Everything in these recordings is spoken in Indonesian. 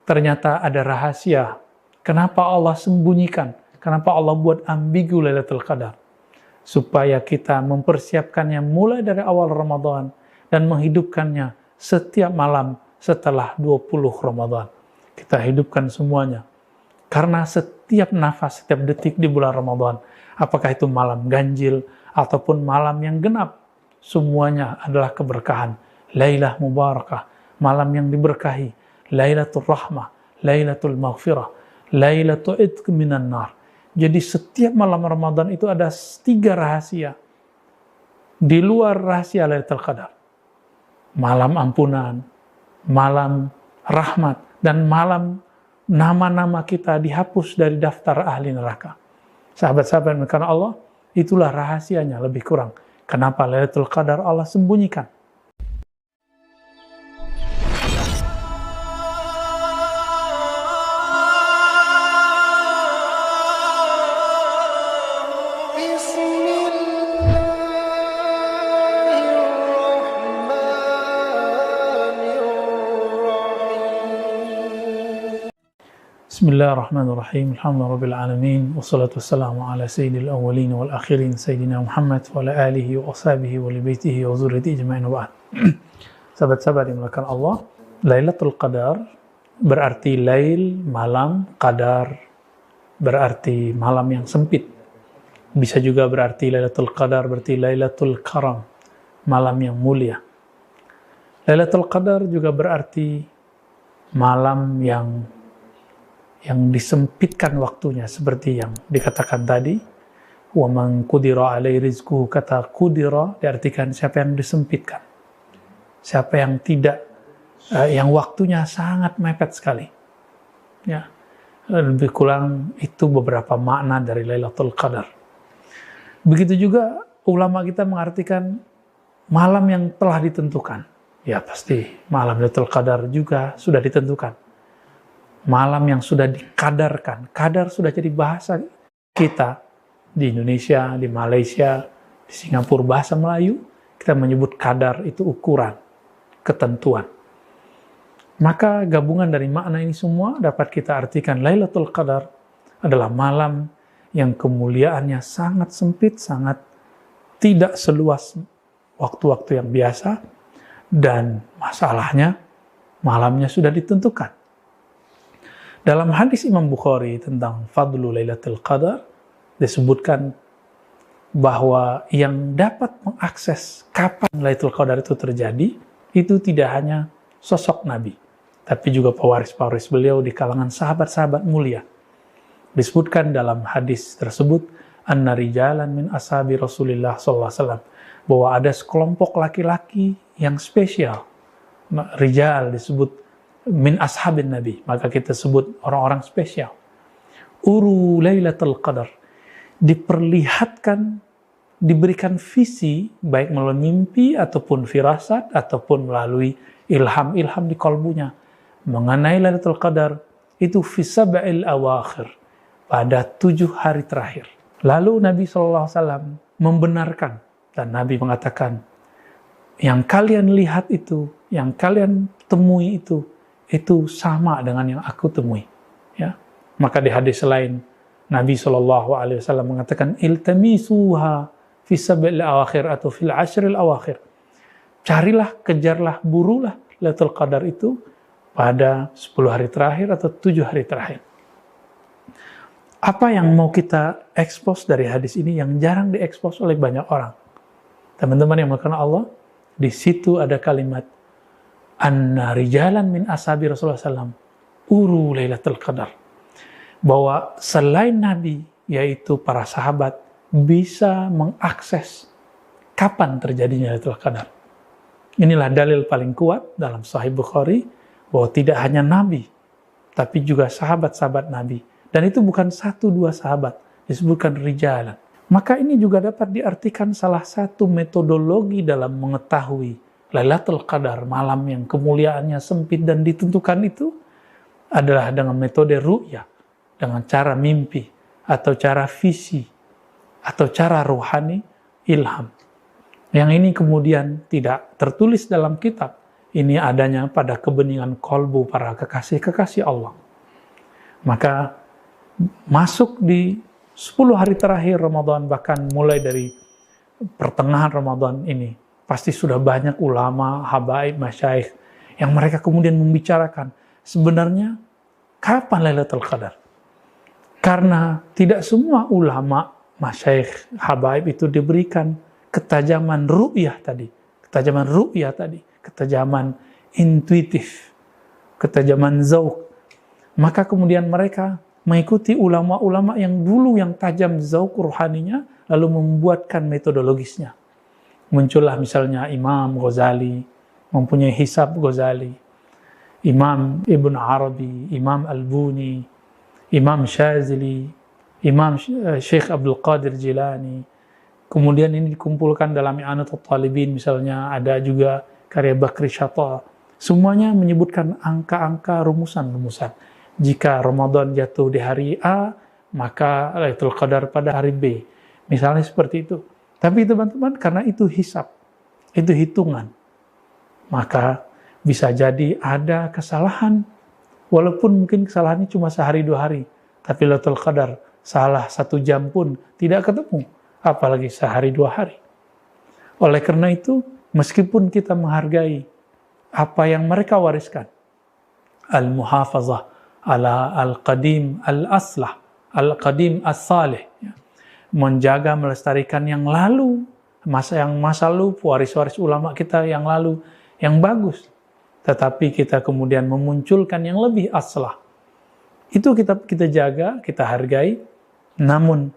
ternyata ada rahasia. Kenapa Allah sembunyikan? Kenapa Allah buat ambigu Lailatul Qadar? Supaya kita mempersiapkannya mulai dari awal Ramadan dan menghidupkannya setiap malam setelah 20 Ramadan. Kita hidupkan semuanya. Karena setiap nafas, setiap detik di bulan Ramadan, apakah itu malam ganjil ataupun malam yang genap, semuanya adalah keberkahan. Lailah mubarakah, malam yang diberkahi. Lailatul rahmah, Lailatul maghfirah, Lailatul itq minan nar. Jadi setiap malam Ramadan itu ada 3 rahasia. Di luar rahasia Lailatul Qadar. Malam ampunan, malam rahmat, dan malam nama-nama kita dihapus dari daftar ahli neraka. Sahabat-sahabat karena Allah, itulah rahasianya lebih kurang. Kenapa Lailatul Qadar Allah sembunyikan? Bismillahirrahmanirrahim. Alhamdulillahirabbil alamin wassalatu wassalamu ala sayyidil awwalin wal akhirin sayyidina Muhammad wa ala alihi wa ashabihi wa li baitihi wa dzurriyyatihi ajma'in wa ba'd. Sahabat-sahabat yang dimuliakan Allah, Lailatul Qadar berarti lail, malam, qadar berarti malam yang sempit. Bisa juga berarti Lailatul Qadar berarti Lailatul Karam, malam yang mulia. Lailatul Qadar juga berarti malam yang disempitkan waktunya, seperti yang dikatakan tadi, wa man qudira alaihi rizquhu, kata qudira diartikan siapa yang disempitkan, siapa yang tidak yang waktunya sangat mepet sekali, ya. Lebih kurang itu beberapa makna dari Lailatul Qadar. Begitu juga ulama kita mengartikan malam yang telah ditentukan, ya pasti malam Lailatul Qadar juga sudah ditentukan. Malam yang sudah dikadarkan. Kadar sudah jadi bahasa kita di Indonesia, di Malaysia, di Singapura, bahasa Melayu, kita menyebut kadar itu ukuran, ketentuan. Maka gabungan dari makna ini semua dapat kita artikan Lailatul Qadar adalah malam yang kemuliaannya sangat sempit, sangat tidak seluas waktu-waktu yang biasa, dan masalahnya malamnya sudah ditentukan. Dalam hadis Imam Bukhari tentang Fadlu Lailatul Qadar disebutkan bahwa yang dapat mengakses kapan Lailatul Qadar itu terjadi itu tidak hanya sosok Nabi, tapi juga pewaris-pewaris beliau di kalangan sahabat-sahabat mulia. Disebutkan dalam hadis tersebut, anna rijalan min ashabi Rasulillah sallallahu alaihi wasallam, bahwa ada sekelompok laki-laki yang spesial. Rijal disebut min ashabin Nabi, maka kita sebut orang-orang spesial. Uru Lailatul Qadar, diperlihatkan, diberikan visi baik melalui mimpi ataupun firasat ataupun melalui ilham-ilham di kalbunya mengenai Lailatul Qadar itu fi sab'il awakhir, pada 7 hari terakhir. Lalu Nabi SAW membenarkan, dan Nabi mengatakan, yang kalian lihat itu, yang kalian temui itu sama dengan yang aku temui, ya. Maka di hadis lain Nabi SAW mengatakan iltamisuha fi sab'il awakhir atau fil ashril awakhir, carilah, kejarlah, burulah Lailatul Qadar itu pada 10 hari terakhir atau 7 hari terakhir. Apa yang mau kita ekspos dari hadis ini yang jarang diekspos oleh banyak orang, teman-teman yang dimuliakan Allah? Di situ ada kalimat anna rijalan min ashabi Rasulullah SAW uru Lailatul Qadar, bahwa selain Nabi, yaitu para sahabat, bisa mengakses kapan terjadinya Lailatul Qadar. Inilah dalil paling kuat dalam Sahih Bukhari bahwa tidak hanya Nabi, tapi juga sahabat-sahabat Nabi, dan itu bukan 1-2 sahabat, disebutkan rijalan. Maka ini juga dapat diartikan salah satu metodologi dalam mengetahui Lailatul Qadar, malam yang kemuliaannya sempit dan ditentukan itu, adalah dengan metode ru'ya, dengan cara mimpi, atau cara visi, atau cara ruhani, ilham. Yang ini kemudian tidak tertulis dalam kitab, ini adanya pada kebeningan kolbu para kekasih-kekasih Allah. Maka masuk di 10 hari terakhir Ramadan, bahkan mulai dari pertengahan Ramadan ini, pasti sudah banyak ulama, habaib, masyaikh yang mereka kemudian membicarakan sebenarnya kapan Lailatul Qadar. Karena tidak semua ulama, masyaikh, habaib itu diberikan ketajaman ru'yah tadi, ketajaman intuitif, ketajaman zauq. Maka kemudian mereka mengikuti ulama-ulama yang dulu yang tajam zauq ruhaninya, lalu membuatkan metodologisnya. Muncullah misalnya Imam Ghazali, mempunyai Hisab Ghazali, Imam Ibn Arabi, Imam Al-Buni, Imam Syazili, Imam Syekh Abdul Qadir Jilani. Kemudian ini dikumpulkan dalam I'anatul Talibin, misalnya ada juga karya Bakri Syata. Semuanya menyebutkan angka-angka, rumusan-rumusan. Jika Ramadan jatuh di hari A, maka Lailatul Qadar pada hari B. Misalnya seperti itu. Tapi teman-teman, karena itu hisab, itu hitungan, maka bisa jadi ada kesalahan. Walaupun mungkin kesalahannya cuma sehari 2 hari, tapi Lailatul Qadar salah 1 jam pun tidak ketemu, apalagi sehari 2 hari. Oleh karena itu, meskipun kita menghargai apa yang mereka wariskan, al-muhafazah ala al-qadim al-aslah, al-qadim as-salih, menjaga, melestarikan yang lalu, masa lalu, waris-waris ulama kita yang lalu, yang bagus. Tetapi kita kemudian memunculkan yang lebih aslah. Itu kita jaga, kita hargai. Namun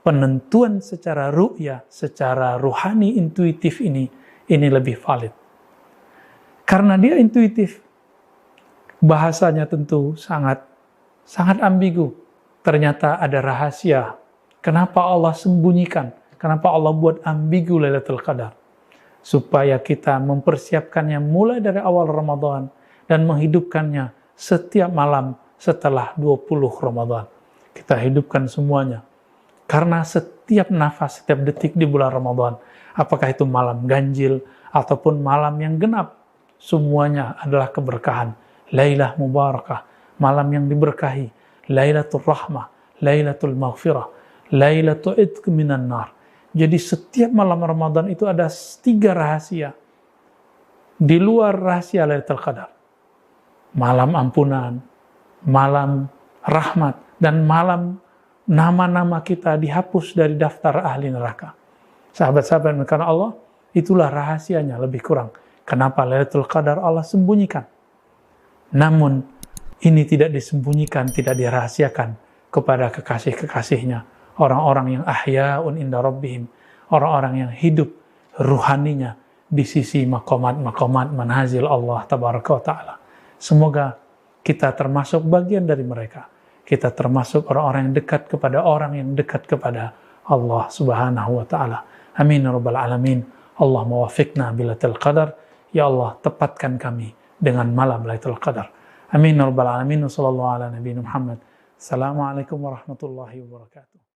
penentuan secara ru'yah, secara ruhani, intuitif ini lebih valid. Karena dia intuitif, bahasanya tentu sangat ambigu. Ternyata ada rahasia. Kenapa Allah sembunyikan? Kenapa Allah buat ambigu Lailatul Qadar? Supaya kita mempersiapkannya mulai dari awal Ramadan dan menghidupkannya setiap malam setelah 20 Ramadan. Kita hidupkan semuanya. Karena setiap nafas, setiap detik di bulan Ramadan, apakah itu malam ganjil ataupun malam yang genap, semuanya adalah keberkahan. Lailah mubarakah, malam yang diberkahi. Lailatul rahmah, Lailatul maghfirah, Lailatul itq minan nar. Jadi setiap malam Ramadan itu ada 3 rahasia. Di luar rahasia Lailatul Qadar. Malam ampunan, malam rahmat, dan malam nama-nama kita dihapus dari daftar ahli neraka. Sahabat-sahabat karena Allah, itulah rahasianya lebih kurang. Kenapa Lailatul Qadar Allah sembunyikan? Namun, ini tidak disembunyikan, tidak dirahasiakan kepada kekasih-kekasihnya. Orang-orang yang ahya'un inda rabbihim, orang-orang yang hidup ruhaninya di sisi maqamat manazil Allah tabaraka wa ta'ala. Semoga kita termasuk bagian dari mereka. Kita termasuk orang-orang yang dekat kepada orang yang dekat kepada Allah subhanahu wa ta'ala. Amin ya rabbal alamin. Allah mawafiqna bilailatul qadar. Ya Allah, tepatkan kami dengan malam Lailatul Qadar. Amin ya rabbal alamin. Wassallallahu ala nabiyina Muhammad. Assalamualaikum warahmatullahi wabarakatuh.